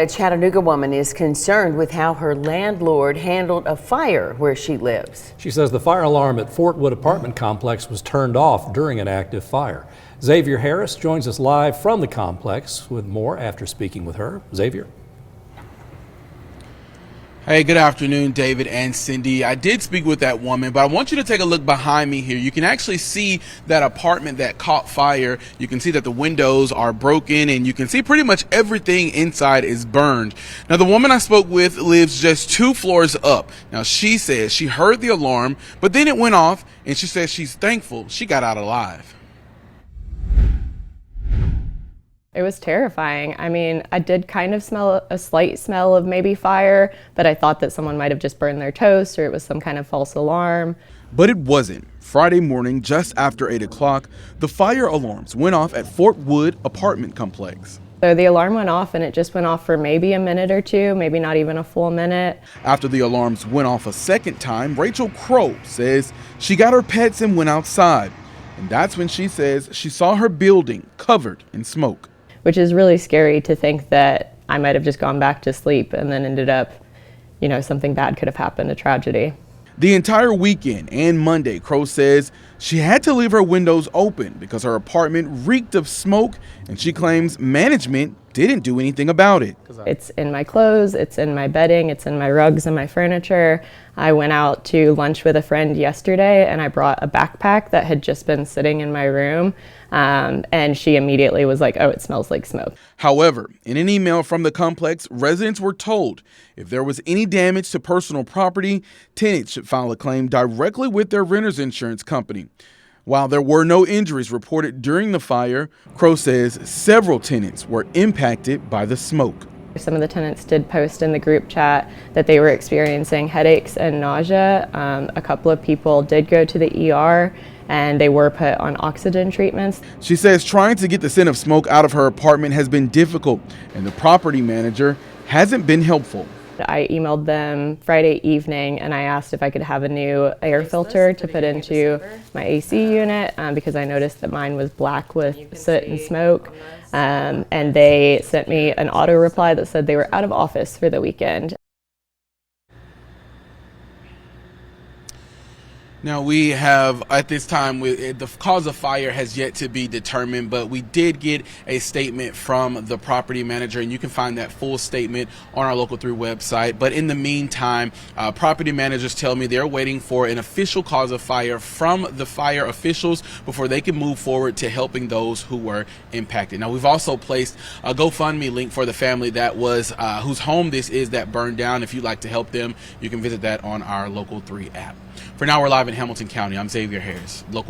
A Chattanooga woman is concerned with how her landlord handled a fire where she lives. She says the fire alarm at Fort Wood apartment complex was turned off during an active fire. Xavier Harris joins us live from the complex with more after speaking with her. Xavier. Hey, good afternoon, David and Cindy. I did speak with that woman, but I want you to take a look behind me here. You can actually see that apartment that caught fire. You can see that the windows are broken, and you can see pretty much everything inside is burned. Now, the woman I spoke with lives just 2 floors up. Now, she says she heard the alarm, but then it went off, and she says she's thankful she got out alive. It was terrifying. I mean, I did kind of smell a slight smell of maybe fire, but I thought that someone might have just burned their toast or it was some kind of false alarm. But it wasn't. Friday morning, just after 8 o'clock, the fire alarms went off at Fort Wood apartment complex. So the alarm went off, and it just went off for maybe a minute or two, maybe not even a full minute. After the alarms went off a second time, Rachel Crow says she got her pets and went outside. And that's when she says she saw her building covered in smoke. Which is really scary to think that I might have just gone back to sleep and then ended up, something bad could have happened, a tragedy. The entire weekend and Monday, Crow says she had to leave her windows open because her apartment reeked of smoke, and she claims management didn't do anything about it. It's in my clothes, it's in my bedding, it's in my rugs and my furniture. I went out to lunch with a friend yesterday, and I brought a backpack that had just been sitting in my room, and she immediately was like, "Oh, it smells like smoke." However, in an email from the complex, residents were told if there was any damage to personal property, tenants should file a claim directly with their renter's insurance company. While there were no injuries reported during the fire, Crow says several tenants were impacted by the smoke. Some of the tenants did post in the group chat that they were experiencing headaches and nausea. A couple of people did go to the ER, and they were put on oxygen treatments. She says trying to get the scent of smoke out of her apartment has been difficult, and the property manager hasn't been helpful. I emailed them Friday evening, and I asked if I could have a new air filter to put into my AC unit because I noticed that mine was black with soot and smoke. And they sent me an auto reply that said they were out of office for the weekend. Now, we have, at this time, the cause of fire has yet to be determined, but we did get a statement from the property manager, and you can find that full statement on our Local 3 website. But in the meantime, property managers tell me they're waiting for an official cause of fire from the fire officials before they can move forward to helping those who were impacted. Now, we've also placed a GoFundMe link for the family that was whose home this is that burned down. If you'd like to help them, you can visit that on our Local 3 app. For now, we're live in Hamilton County. I'm Xavier Harris, Local